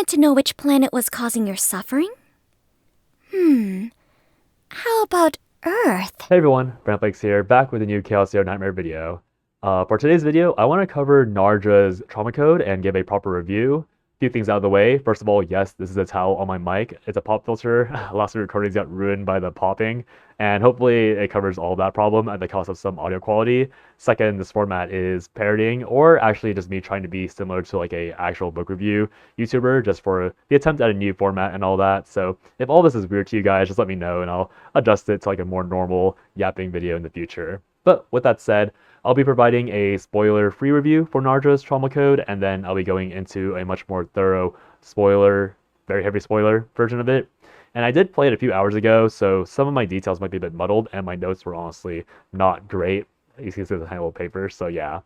want to know which planet was causing your suffering? How about Earth? Hey everyone, Brantflakes here, back with a new Chaos Zero Nightmare video. For today's video, I want to cover Narja's trauma code and give a proper review. A few things out of the way. First of all, yes, this is a towel on my mic. It's a pop filter. Last few recordings got ruined by the popping, and hopefully it covers all that problem at the cost of some audio quality. Second, this format is parodying, or actually just me trying to be similar to like a actual book review YouTuber, just for the attempt at a new format and all that. So if all this is weird to you guys, just let me know and I'll adjust it to like a more normal yapping video in the future. But with that said, I'll be providing a spoiler-free review for Narja's trauma code, and then I'll be going into a much more thorough spoiler, very heavy spoiler version of it. And I did play it a few hours ago, so some of my details might be a bit muddled, and my notes were honestly not great. You can see the tiny little paper, so yeah.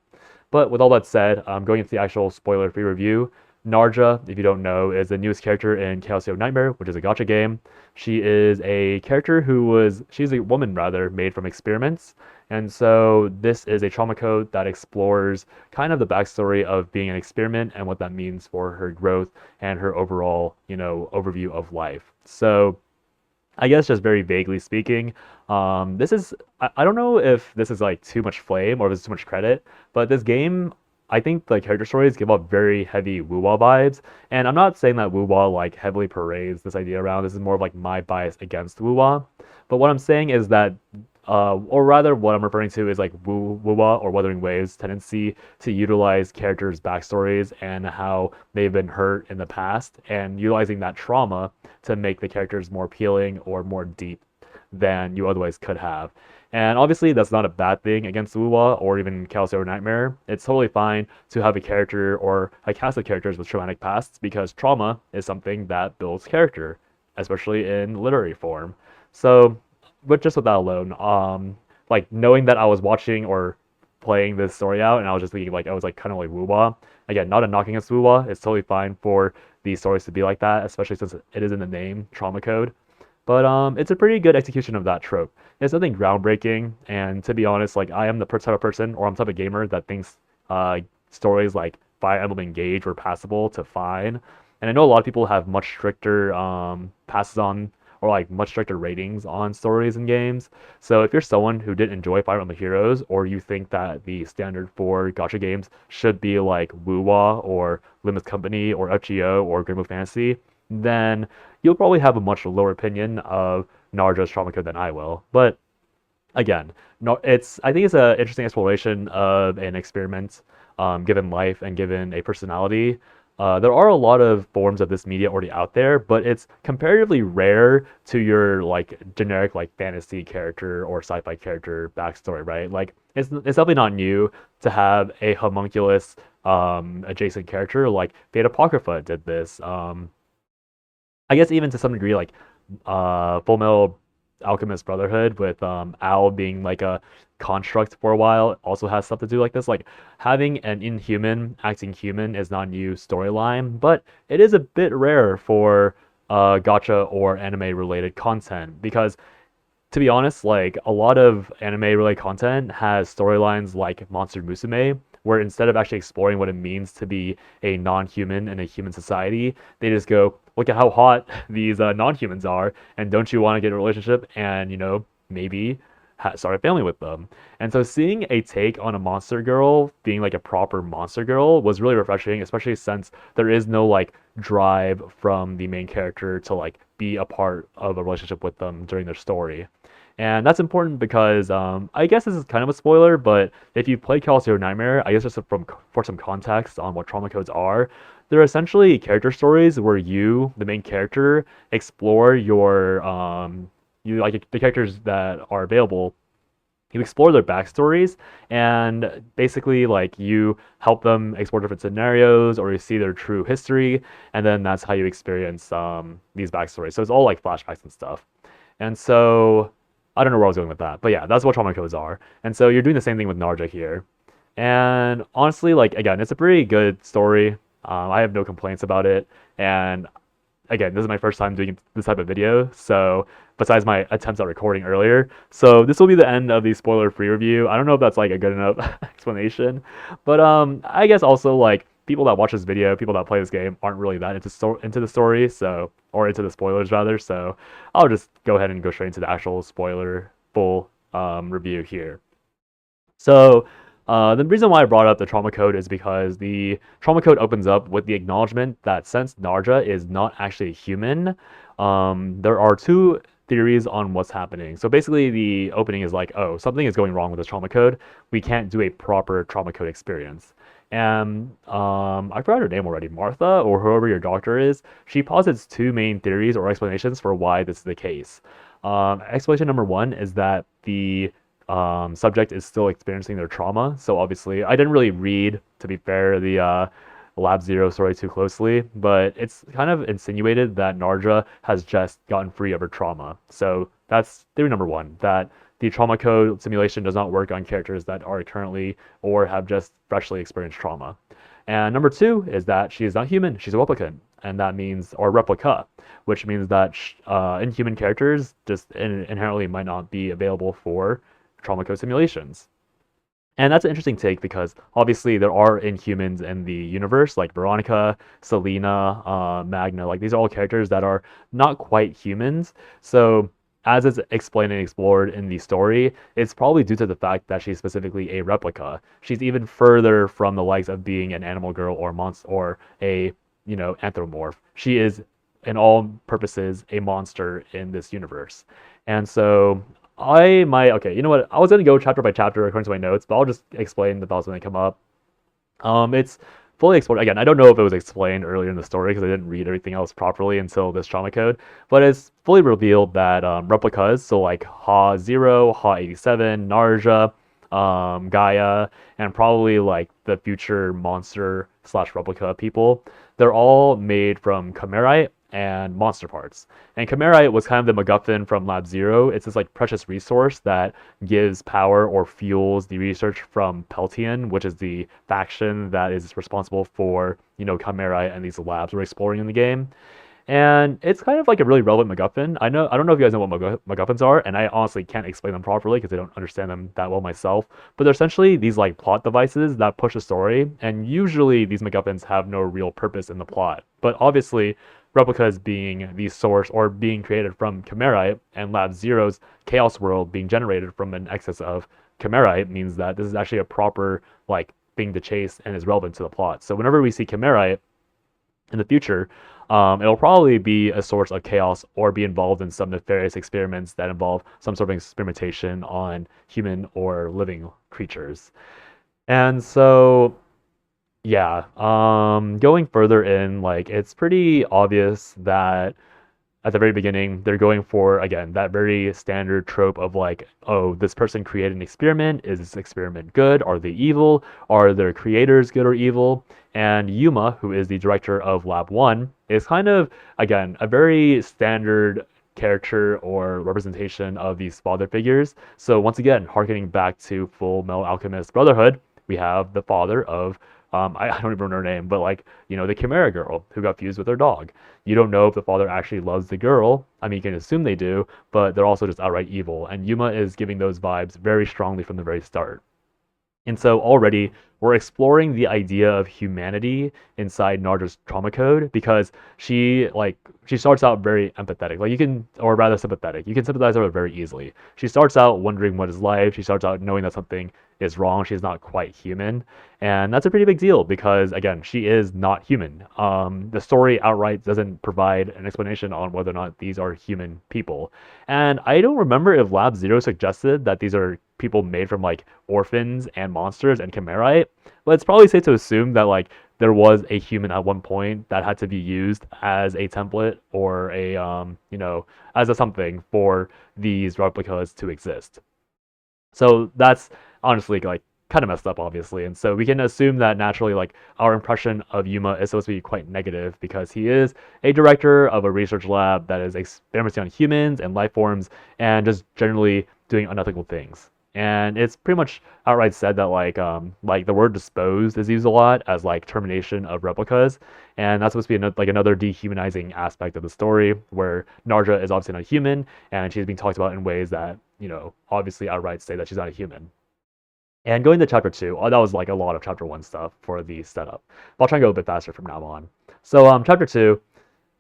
But with all that said, going into the actual spoiler-free review, Narja, if you don't know, is the newest character in Chaos Zero Nightmare, which is a gacha game. She is a character she's a woman rather, made from experiments. And so this is a trauma code that explores kind of the backstory of being an experiment and what that means for her growth and her overall, overview of life. So I guess just very vaguely speaking, this is, I don't know if this is like too much flame or if it's too much credit, but this game, I think the character stories give off very heavy woo-wah vibes, and I'm not saying that woo-wah like heavily parades this idea around. This is more of like my bias against woo-wah, but what I'm saying is that, or rather what I'm referring to is like woo-wah or Wuthering Waves tendency to utilize characters' backstories and how they've been hurt in the past, and utilizing that trauma to make the characters more appealing or more deep than you otherwise could have. And obviously that's not a bad thing against Wuwa or even Chaos Zero Nightmare. It's totally fine to have a character or a cast of characters with traumatic pasts, because trauma is something that builds character, especially in literary form. So, but just with that alone, like knowing that I was watching or playing this story out and I was just thinking like I was like kind of like Wuwa. Again, not a knocking against Wuwa. It's totally fine for these stories to be like that, especially since it is in the name, trauma code. But it's a pretty good execution of that trope. It's nothing groundbreaking, and to be honest, like I am the type of person, or I'm the type of gamer that thinks stories like Fire Emblem Engage were passable to fine. And I know a lot of people have much stricter passes on, or like much stricter ratings on stories and games. So if you're someone who did enjoy Fire Emblem Heroes, or you think that the standard for gacha games should be like Woo-Wah or Limited Company or FGO or Grim Fantasy, then you'll probably have a much lower opinion of Narja's trauma code than I will. But again, no, I think it's an interesting exploration of an experiment, given life and given a personality. There are a lot of forms of this media already out there, but it's comparatively rare to your like generic like fantasy character or sci-fi character backstory, right? Like it's definitely not new to have a homunculus adjacent character. Like Fate Apocrypha did this. I guess even to some degree, like Full Metal Alchemist Brotherhood with Al being like a construct for a while also has stuff to do like this. Like having an inhuman acting human is not a new storyline, but it is a bit rare for gacha or anime related content, because to be honest, like a lot of anime related content has storylines like Monster Musume, where instead of actually exploring what it means to be a non-human in a human society, they just go, look at how hot these non-humans are, and don't you want to get a relationship and, maybe start a family with them. And so seeing a take on a monster girl being like a proper monster girl was really refreshing, especially since there is no like drive from the main character to like be a part of a relationship with them during their story. And that's important because I guess this is kind of a spoiler, but if you played Chaos Zero Nightmare, I guess just for some context on what trauma codes are, they're essentially character stories where you, the main character, explore your you like the characters that are available. You explore their backstories, and basically like you help them explore different scenarios, or you see their true history, and then that's how you experience these backstories. So it's all like flashbacks and stuff. And so I don't know where I was going with that, but yeah, that's what trauma codes are. And so you're doing the same thing with Narja here. And honestly, like again, it's a pretty good story. I have no complaints about it. And again, this is my first time doing this type of video, so besides my attempts at recording earlier. So this will be the end of the spoiler-free review. I don't know if that's like a good enough explanation, but I guess also like people that watch this video, people that play this game, aren't really that into the story, so or into the spoilers rather. So I'll just go ahead and go straight into the actual spoiler full review here. So the reason why I brought up the trauma code is because the trauma code opens up with the acknowledgement that since Narja is not actually a human, there are two theories on what's happening. So basically, the opening is like, oh, something is going wrong with this trauma code. We can't do a proper trauma code experience. And I forgot her name already, Martha, or whoever your doctor is. She posits two main theories or explanations for why this is the case. Explanation number one is that the subject is still experiencing their trauma. So obviously, I didn't really read, to be fair, the Lab Zero story too closely, but it's kind of insinuated that Narja has just gotten free of her trauma. So that's theory number one, that the trauma code simulation does not work on characters that are currently or have just freshly experienced trauma. And number two is that she is not human, she's a replicant, and that means, or replica, which means that inhuman characters just inherently might not be available for trauma code simulations. And that's an interesting take because obviously there are Inhumans in the universe, like Veronica, Selena, Magna. Like these are all characters that are not quite humans. So as it's explained and explored in the story, it's probably due to the fact that she's specifically a replica. She's even further from the likes of being an animal girl or monster or a anthropomorph. She is, in all purposes, a monster in this universe. And so okay, you know what? I was gonna go chapter by chapter according to my notes, but I'll just explain the thoughts when they come up. It's fully explored. Again, I don't know if it was explained earlier in the story because I didn't read everything else properly until this trauma code, but it's fully revealed that replicas, so like Ha Zero, Ha 87, Narja, Gaia, and probably like the future monster slash replica people, they're all made from Chimerite and monster parts. And Chimerite was kind of the MacGuffin from Lab Zero. It's this like precious resource that gives power or fuels the research from Peltian, which is the faction that is responsible for, Chimerite and these labs we're exploring in the game. And it's kind of like a really relevant MacGuffin. I don't know if you guys know what MacGuffins are, and I honestly can't explain them properly because I don't understand them that well myself. But they're essentially these like plot devices that push a story, and usually these MacGuffins have no real purpose in the plot. But obviously, replicas being the source or being created from Chimerite, and Lab Zero's Chaos World being generated from an excess of Chimerite means that this is actually a proper like thing to chase and is relevant to the plot. So whenever we see Chimerite in the future, it'll probably be a source of chaos or be involved in some nefarious experiments that involve some sort of experimentation on human or living creatures. And so, yeah, going further in, like, it's pretty obvious that at the very beginning, they're going for, again, that very standard trope of like, oh, this person created an experiment. Is this experiment good? Are they evil? Are their creators good or evil? And Yuma, who is the director of Lab 1, is kind of, again, a very standard character or representation of these father figures. So once again, harkening back to Full Metal Alchemist Brotherhood, we have the father of I don't even remember her name, but like, the Chimera girl who got fused with her dog. You don't know if the father actually loves the girl. I mean, you can assume they do, but they're also just outright evil. And Yuma is giving those vibes very strongly from the very start. And so already we're exploring the idea of humanity inside Narja's trauma code because she starts out very empathetic. Like you can, or rather sympathetic. You can sympathize with her very easily. She starts out wondering what is life. She starts out knowing that something is wrong. She's not quite human. And that's a pretty big deal because, again, she is not human. The story outright doesn't provide an explanation on whether or not these are human people. And I don't remember if Lab Zero suggested that these are people made from like orphans and monsters and Chimerite, but it's probably safe to assume that like there was a human at one point that had to be used as a template or a as a something for these replicas to exist. So that's honestly like kind of messed up, obviously. And so we can assume that naturally, like our impression of Yuma is supposed to be quite negative because he is a director of a research lab that is experimenting on humans and life forms and just generally doing unethical things. And it's pretty much outright said that like the word disposed is used a lot as like termination of replicas, and that's supposed to be another dehumanizing aspect of the story where Narja is obviously not human and she's being talked about in ways that obviously outright say that she's not a human. And going to chapter two, that was like a lot of chapter one stuff for the setup. But I'll try and go a bit faster from now on. So chapter two,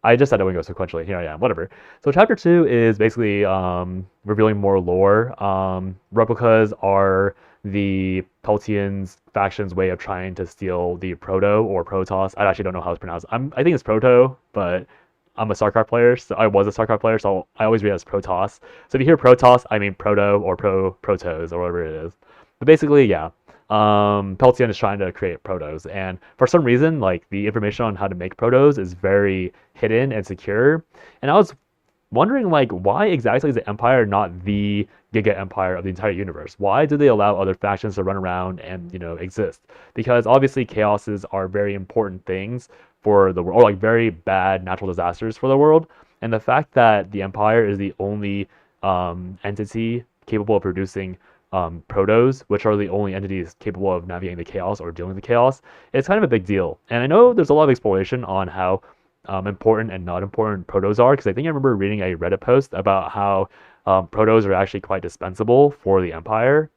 I just said I wouldn't go sequentially. Here I am, whatever. So chapter two is basically revealing more lore. Replicas are the Peltians faction's way of trying to steal the Proto or Protoss. I actually don't know how it's pronounced. I think it's Proto, but I'm a StarCraft player. So I was a StarCraft player, so I always read it as Protoss. So if you hear Protoss, I mean Proto or Protos or whatever it is. But basically, yeah. Peltion is trying to create protos, and for some reason, like the information on how to make protos is very hidden and secure. And I was wondering, like, why exactly is the Empire not the Giga Empire of the entire universe? Why do they allow other factions to run around and exist? Because obviously, chaoses are very important things for the world, or like very bad natural disasters for the world. And the fact that the Empire is the only entity capable of producing protos, which are the only entities capable of navigating the chaos or dealing with the chaos, it's kind of a big deal. And I know there's a lot of exploration on how important and not important protos are, because I think I remember reading a Reddit post about how protos are actually quite dispensable for the Empire.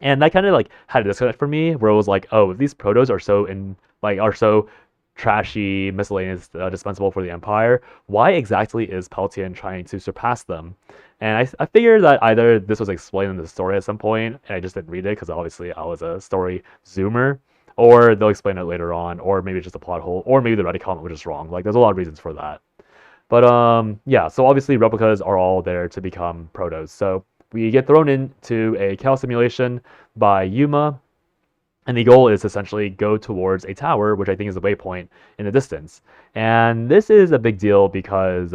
And that kind of like had a disconnect for me, where it was like, oh, if these protos are so trashy, miscellaneous, dispensable for the Empire, why exactly is Peltian trying to surpass them? And I figured that either this was explained in the story at some point, and I just didn't read it because obviously I was a story zoomer, or they'll explain it later on, or maybe it's just a plot hole, or maybe the Reddit comment was just wrong. Like, there's a lot of reasons for that. But yeah. So obviously replicas are all there to become protos. So we get thrown into a chaos simulation by Yuma, and the goal is to essentially go towards a tower, which I think is the waypoint in the distance. And this is a big deal because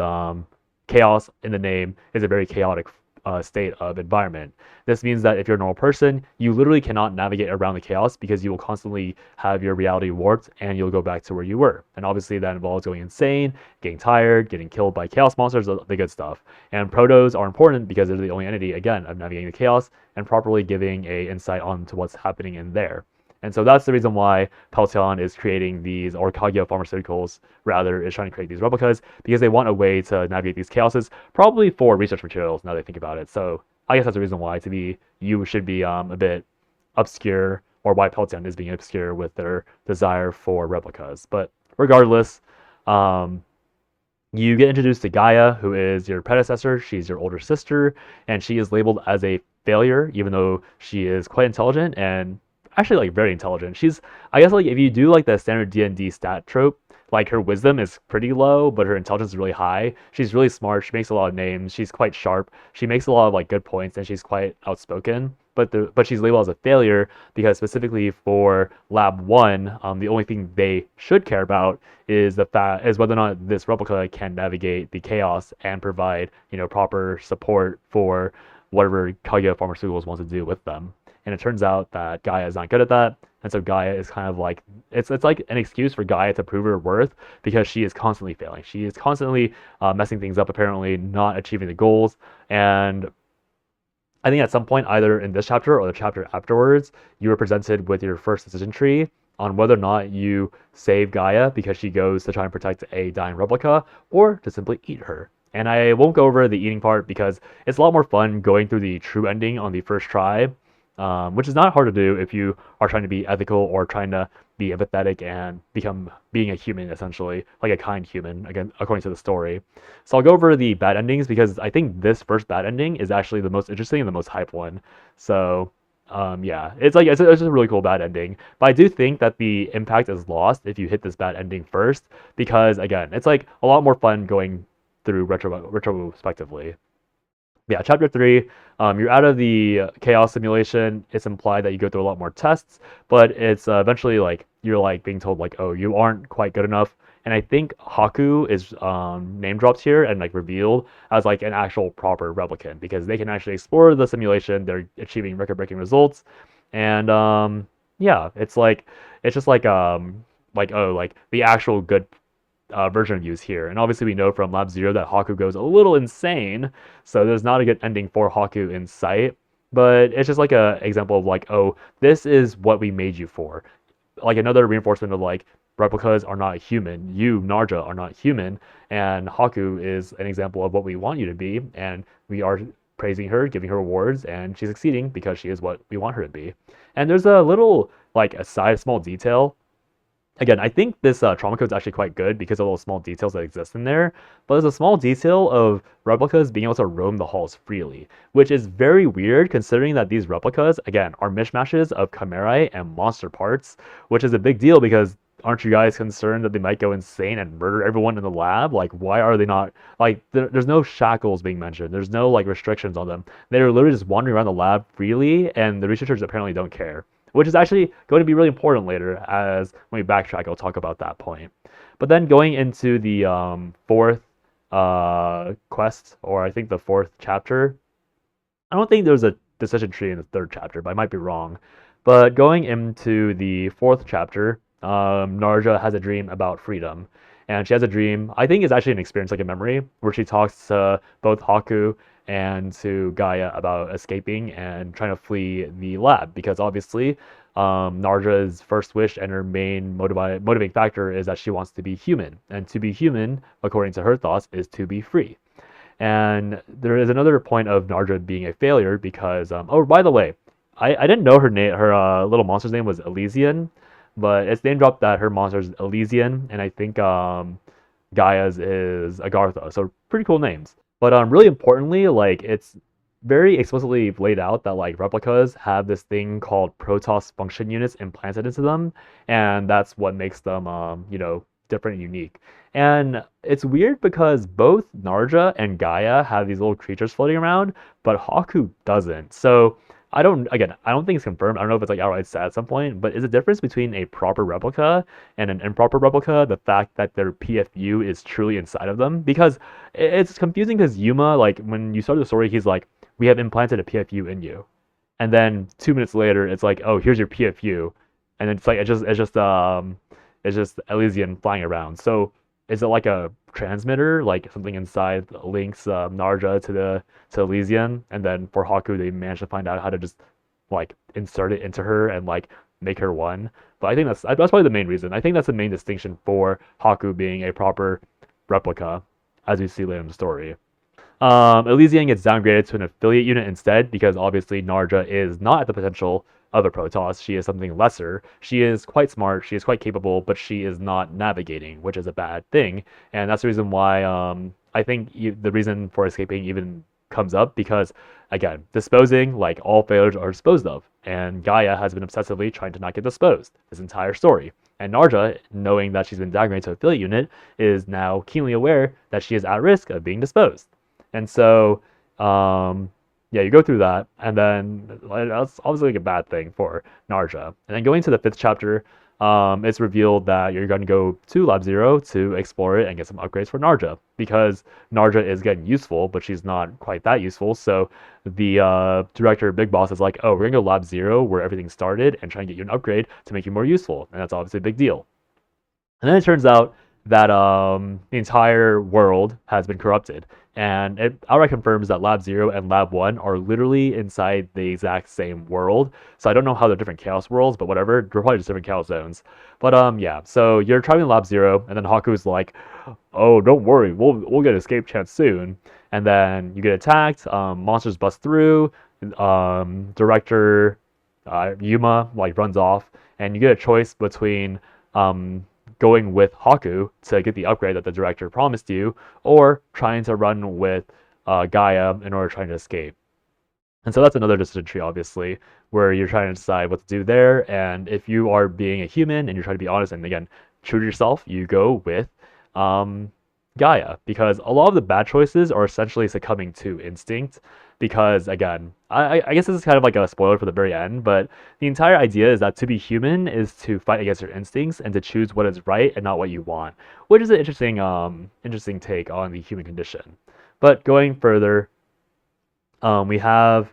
chaos in the name is a very chaotic state of environment. This means that if you're a normal person, you literally cannot navigate around the chaos because you will constantly have your reality warped and you'll go back to where you were. And obviously that involves going insane, getting tired, getting killed by chaos monsters, the good stuff. And protos are important because they're the only entity, again, of navigating the chaos and properly giving a insight onto what's happening in there. And so that's the reason why Peltion is creating these, or Okayge Pharmaceuticals rather, is trying to create these replicas, because they want a way to navigate these chaoses, probably for research materials now that I think about it. So I guess that's the reason why you should be a bit obscure, or why Peltion is being obscure with their desire for replicas. But regardless, you get introduced to Gaia, who is your predecessor. She's your older sister, and she is labeled as a failure, even though she is quite intelligent and actually like very intelligent. I guess like if you do like the standard D&D stat trope, like her wisdom is pretty low, but her intelligence is really high. She's really smart. She makes a lot of names. She's quite sharp. She makes a lot of like good points, and she's quite outspoken. But she's labeled as a failure because specifically for Lab One, the only thing they should care about is whether or not this replica can navigate the chaos and provide proper support for whatever Kagya Pharmaceuticals wants to do with them. And it turns out that Gaia is not good at that. And so Gaia is kind of like it's like an excuse for Gaia to prove her worth because she is constantly failing. She is constantly messing things up, apparently not achieving the goals. And I think at some point, either in this chapter or the chapter afterwards, you were presented with your first decision tree on whether or not you save Gaia because she goes to try and protect a dying replica, or to simply eat her. And I won't go over the eating part because it's a lot more fun going through the true ending on the first try, which is not hard to do if you are trying to be ethical or trying to be empathetic and being a human, essentially, like a kind human, again, according to the story. So I'll go over the bad endings because I think this first bad ending is actually the most interesting and the most hype one. So yeah, it's a really cool bad ending. But I do think that the impact is lost if you hit this bad ending first because, again, it's like a lot more fun going through retrospectively. Yeah, chapter three, you're out of the chaos simulation. It's implied that you go through a lot more tests, but it's eventually like you're like being told like, oh, you aren't quite good enough. And I think Haku is name dropped here and like revealed as like an actual proper replicant because they can actually explore the simulation. They're achieving record-breaking results, and yeah, it's just like oh, like the actual good version of use here. And obviously we know from Lab Zero that Haku goes a little insane, so there's not a good ending for Haku in sight. But it's just like a example of like, oh, this is what we made you for. Like another reinforcement of like replicas are not human. You, Narja, are not human, and Haku is an example of what we want you to be, and we are praising her, giving her rewards, and she's succeeding because she is what we want her to be. And there's a little like aside small detail. Again, I think this trauma code is actually quite good because of all the small details that exist in there. But there's a small detail of replicas being able to roam the halls freely, which is very weird considering that these replicas, again, are mishmashes of chimerae and monster parts, which is a big deal because aren't you guys concerned that they might go insane and murder everyone in the lab? Like, why are they not, like, there's no shackles being mentioned. There's no, like, restrictions on them. They're literally just wandering around the lab freely, and the researchers apparently don't care, which is actually going to be really important later. As when we backtrack, I'll talk about that point. But then going into the fourth quest, or I think the fourth chapter, I don't think there's a decision tree in the third chapter, but I might be wrong. But going into the fourth chapter, Narja has a dream about freedom. And she has a dream, I think it's actually an experience like a memory, where she talks to both Haku and to Gaia about escaping and trying to flee the lab. Because obviously, Narja's first wish and her main motivating factor is that she wants to be human. And to be human, according to her thoughts, is to be free. And there is another point of Narja being a failure because, oh, by the way, I didn't know her name, her little monster's name was Elysian, but it's name dropped that her monster's Elysian, and I think Gaia's is Agartha. So pretty cool names. But really importantly, like it's very explicitly laid out that like replicas have this thing called Protoss function units implanted into them, and that's what makes them different and unique. And it's weird because both Narja and Gaia have these little creatures floating around, but Haku doesn't. So I don't think it's confirmed. I don't know if it's like outright said at some point, but is the difference between a proper replica and an improper replica the fact that their PFU is truly inside of them? Because it's confusing because Yuma, like when you start the story, he's like, we have implanted a PFU in you. And then 2 minutes later, it's like, oh, here's your PFU. And then it's like it's just Elysian flying around. So is it like a transmitter, like something inside links Narja to Elysian, and then for Haku they managed to find out how to just like insert it into her and like make her one. But I think that's probably the main reason. I think that's the main distinction for Haku being a proper replica, as we see later in the story. Elysian gets downgraded to an affiliate unit instead because obviously Narja is not at the potential of a Protoss. She is something lesser. She is quite smart, she is quite capable, but she is not navigating, which is a bad thing. And that's the reason why I think the reason for escaping even comes up because, again, disposing, like all failures are disposed of. And Gaia has been obsessively trying to not get disposed this entire story. And Narja, knowing that she's been downgraded to affiliate unit, is now keenly aware that she is at risk of being disposed. And so, yeah, you go through that, and then that's obviously like a bad thing for Narja. And then going to the fifth chapter, it's revealed that you're going to go to Lab Zero to explore it and get some upgrades for Narja, because Narja is getting useful, but she's not quite that useful. So the director, Big Boss, is like, oh, we're going to go Lab Zero where everything started and try and get you an upgrade to make you more useful. And that's obviously a big deal. And then it turns out that the entire world has been corrupted. And it outright confirms that Lab 0 and Lab 1 are literally inside the exact same world. So I don't know how they're different chaos worlds, but whatever. They're probably just different chaos zones. But yeah, so you're traveling Lab 0, and then Haku's like, oh, don't worry, we'll get an escape chance soon. And then you get attacked, monsters bust through, director Yuma like runs off, and you get a choice between going with Haku to get the upgrade that the director promised you, or trying to run with Gaia in order to try to escape. And so that's another decision tree, obviously, where you're trying to decide what to do there. And if you are being a human and you're trying to be honest and again true to yourself, you go with Gaia, because a lot of the bad choices are essentially succumbing to instinct. Because again, I guess this is kind of like a spoiler for the very end, but the entire idea is that to be human is to fight against your instincts and to choose what is right and not what you want, which is an interesting take on the human condition. But going further, we have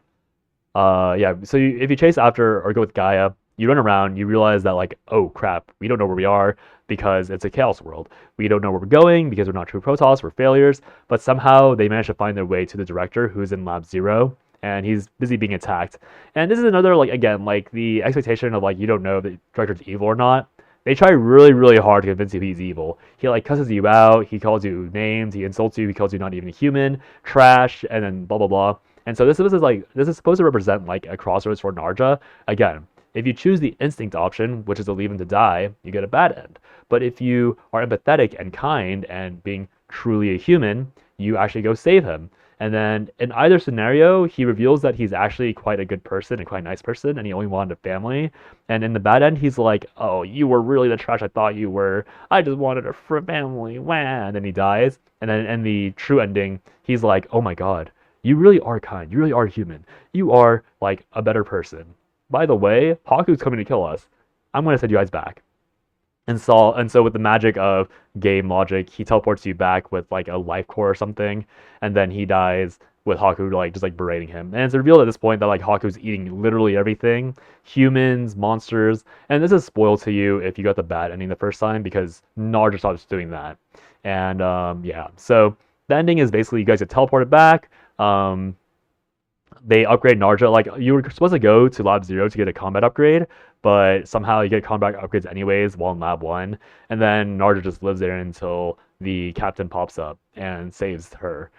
yeah. So if you chase after or go with Gaia, you run around, you realize that like, oh crap, we don't know where we are because it's a chaos world. We don't know where we're going because we're not true Protoss, we're failures, but somehow they manage to find their way to the director who's in Lab 0, and he's busy being attacked. And this is another, like, again, like the expectation of like, you don't know if the director's evil or not. They try really, really hard to convince you he's evil. He like cusses you out, he calls you names, he insults you, he calls you not even a human, trash, and then blah blah blah. And so this is supposed to represent like a crossroads for Narja. Again, if you choose the instinct option, which is to leave him to die, you get a bad end. But if you are empathetic and kind and being truly a human, you actually go save him. And then in either scenario, he reveals that he's actually quite a good person and quite a nice person, and he only wanted a family. And in the bad end, he's like, "Oh, you were really the trash I thought you were. I just wanted a family." Wah. And then he dies. And then in the true ending, he's like, "Oh my God, you really are kind. You really are human. You are like a better person. By the way, Haku's coming to kill us. I'm gonna send you guys back." And so with the magic of game logic, he teleports you back with like a life core or something, and then he dies with Haku like just like berating him. And it's revealed at this point that like Haku's eating literally everything, humans, monsters, and this is spoiled to you if you got the bad ending the first time because Narja stops doing that. And yeah, so the ending is basically you guys get teleported back. They upgrade Narja. Like you were supposed to go to Lab Zero to get a combat upgrade, but somehow you get combat upgrades anyways while in Lab One, and then Narja just lives there until the captain pops up and saves her.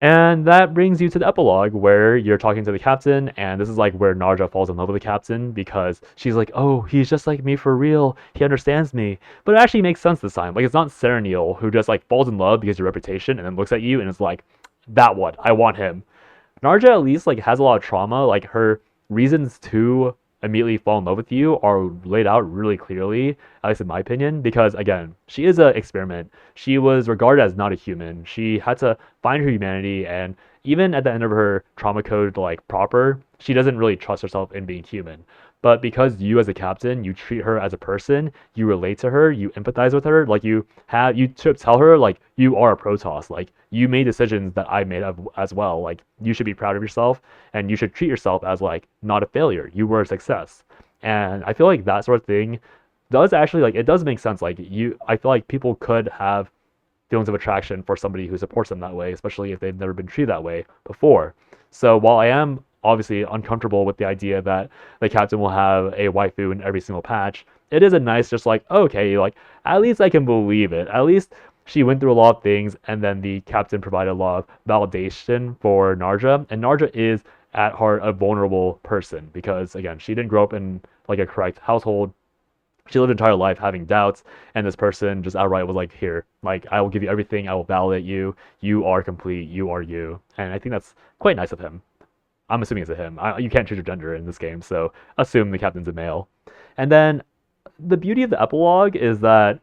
And that brings you to the epilogue where you're talking to the captain, and this is like where Narja falls in love with the captain because she's like, "Oh, he's just like me for real. He understands me." But it actually makes sense this time. Like it's not Serenial who just like falls in love because of your reputation and then looks at you and is like, "That one, I want him." Narja at least like has a lot of trauma. Like her reasons to immediately fall in love with you are laid out really clearly, at least in my opinion, because again, she is an experiment. She was regarded as not a human. She had to find her humanity, and even at the end of her trauma code like proper, she doesn't really trust herself in being human. But because you as a captain, you treat her as a person, you relate to her, you empathize with her, like you tell her like you are a Protoss, like you made decisions that I made as well. Like you should be proud of yourself and you should treat yourself as like not a failure. You were a success. And I feel like that sort of thing does actually like it does make sense. Like I feel like people could have feelings of attraction for somebody who supports them that way, especially if they've never been treated that way before. So while I am obviously uncomfortable with the idea that the captain will have a waifu in every single patch, it is a nice just like, okay, like at least I can believe it. At least she went through a lot of things and then the captain provided a lot of validation for Narja. And Narja is at heart a vulnerable person because again, she didn't grow up in like a correct household. She lived her entire life having doubts, and this person just outright was like, "Here, like I will give you everything. I will validate you. You are complete. You are you." And I think that's quite nice of him. I'm assuming it's a him. You can't choose your gender in this game, so assume the captain's a male. And then the beauty of the epilogue is that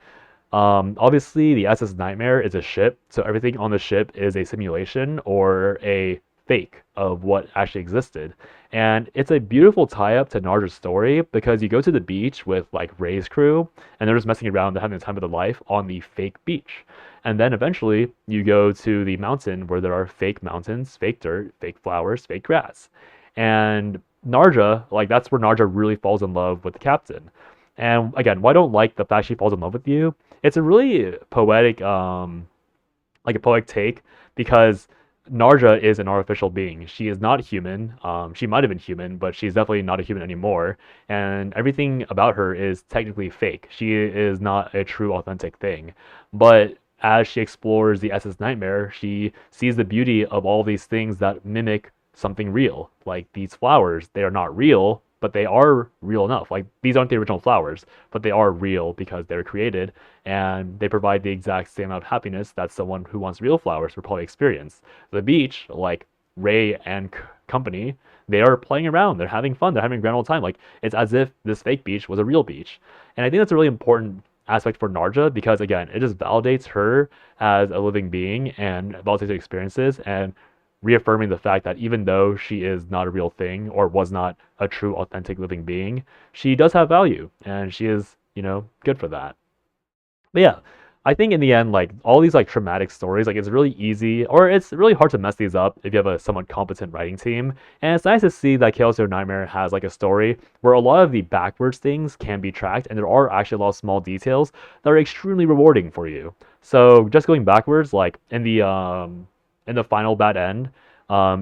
obviously the SS Nightmare is a ship, so everything on the ship is a simulation or a fake of what actually existed. And it's a beautiful tie-up to Narja's story because you go to the beach with like Ray's crew and they're just messing around, they're having the time of their life on the fake beach. And then eventually you go to the mountain where there are fake mountains, fake dirt, fake flowers, fake grass. And Narja, like that's where Narja really falls in love with the captain. And again, why I don't like the fact she falls in love with you? It's a really poetic, like a poetic take because Narja is an artificial being. She is not human. She might have been human, but she's definitely not a human anymore. And everything about her is technically fake. She is not a true, authentic thing. But as she explores the SS Nightmare, she sees the beauty of all these things that mimic something real. Like these flowers, they are not real, but they are real enough. Like these aren't the original flowers, but they are real because they're created and they provide the exact same amount of happiness that someone who wants real flowers would probably experience. The beach, like Ray and company, they are playing around, they're having fun, they're having a grand old time. Like it's as if this fake beach was a real beach. And I think that's a really important aspect for Narja because again, it just validates her as a living being and validates her experiences and reaffirming the fact that even though she is not a real thing or was not a true authentic living being, she does have value and she is, good for that. But yeah, I think in the end, like all these like traumatic stories, like it's really easy or it's really hard to mess these up if you have a somewhat competent writing team. And it's nice to see that Chaos Zero Nightmare has like a story where a lot of the backwards things can be tracked and there are actually a lot of small details that are extremely rewarding for you. So just going backwards, like in the final bad end,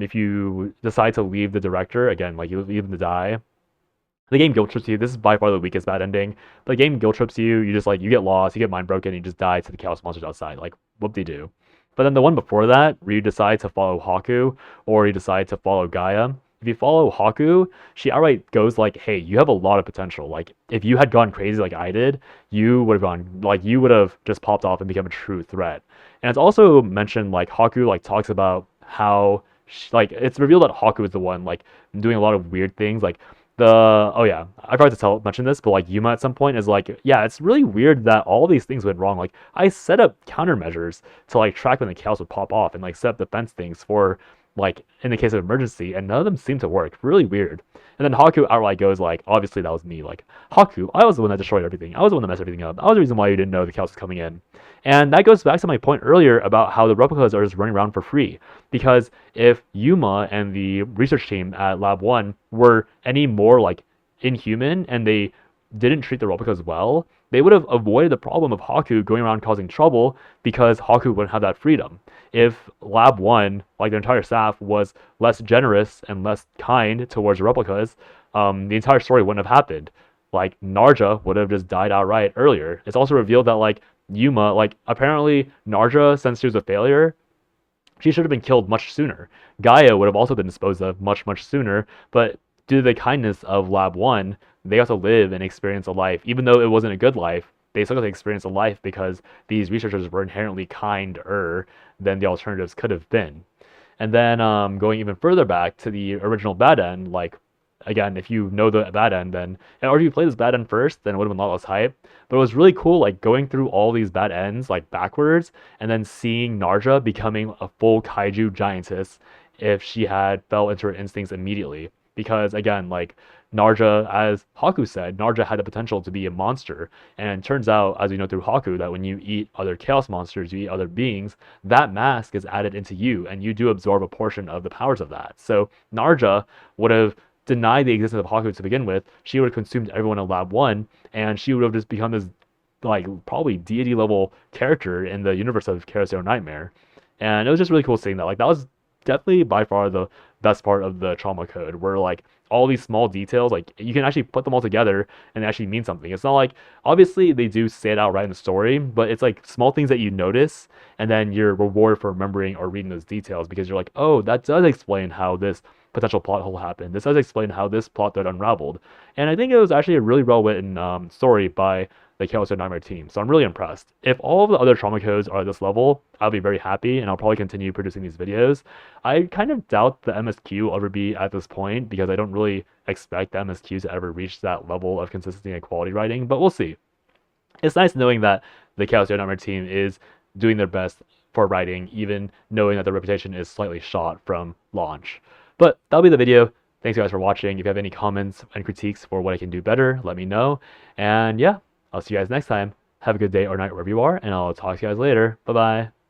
if you decide to leave the director, again, like you leave him to die, the game guilt trips you. This is by far the weakest bad ending. The game guilt trips you. You just like you get lost, you get mind broken, and you just die to the chaos monsters outside. Like whoop de doo. But then the one before that, where you decide to follow Haku or you decide to follow Gaia, if you follow Haku, she outright goes like, "Hey, you have a lot of potential. Like, if you had gone crazy like I did, you would have gone like you would have just popped off and become a true threat." And it's also mentioned like Haku like talks about how like it's revealed that Haku is the one like doing a lot of weird things. Like the oh yeah, I forgot to mention this, but like Yuma at some point is like, yeah, it's really weird that all these things went wrong. Like I set up countermeasures to like track when the chaos would pop off and like set up defense things for like in the case of emergency, and none of them seem to work. Really weird. And then Haku outright goes like, obviously that was me. Like Haku, I was the one that destroyed everything. I was the one that messed everything up. I was the reason why you didn't know the chaos was coming in. And that goes back to my point earlier about how the replicas are just running around for free. Because if Yuma and the research team at Lab 1 were any more like inhuman and they didn't treat the replicas well, they would have avoided the problem of Haku going around causing trouble because Haku wouldn't have that freedom. If Lab 1, like their entire staff, was less generous and less kind towards the replicas, the entire story wouldn't have happened. Like Narja would have just died outright earlier. It's also revealed that like Yuma, like apparently Narja, since she was a failure, she should have been killed much sooner. Gaia would have also been disposed of much, much sooner, but due to the kindness of Lab 1, they got to live and experience a life. Even though it wasn't a good life, they still got to experience a life because these researchers were inherently kinder than the alternatives could have been. And then going even further back to the original bad end, like again, if you know the bad end, then or if you play this bad end first, then it would have been a lot less hype. But it was really cool, like going through all these bad ends like backwards, and then seeing Narja becoming a full kaiju giantess if she had fell into her instincts immediately. Because again, like Narja, as Haku said, Narja had the potential to be a monster. And it turns out, as we know through Haku, that when you eat other chaos monsters, you eat other beings, that mask is added into you, and you do absorb a portion of the powers of that. So Narja would have denied the existence of Haku to begin with. She would have consumed everyone in Lab 1, and she would have just become this like probably deity level character in the universe of Chaos Zero Nightmare. And it was just really cool seeing that. Like that was definitely by far the best part of the trauma code, where like all these small details, like you can actually put them all together and actually mean something. It's not like obviously they do say it outright in the story, but it's like small things that you notice and then you're rewarded for remembering or reading those details because you're like, oh, that does explain how this potential plot hole happened. This does explain how this plot thread unraveled. And I think it was actually a really well written story by the Chaos Zero Nightmare team. So I'm really impressed. If all of the other trauma codes are at this level, I'll be very happy and I'll probably continue producing these videos. I kind of doubt the MSQ will ever be at this point because I don't really expect the MSQs to ever reach that level of consistency and quality writing, but we'll see. It's nice knowing that the Chaos Zero Nightmare team is doing their best for writing, even knowing that their reputation is slightly shot from launch. But that'll be the video. Thanks guys for watching. If you have any comments and critiques for what I can do better, let me know. And yeah, I'll see you guys next time. Have a good day or night wherever you are, and I'll talk to you guys later. Bye-bye.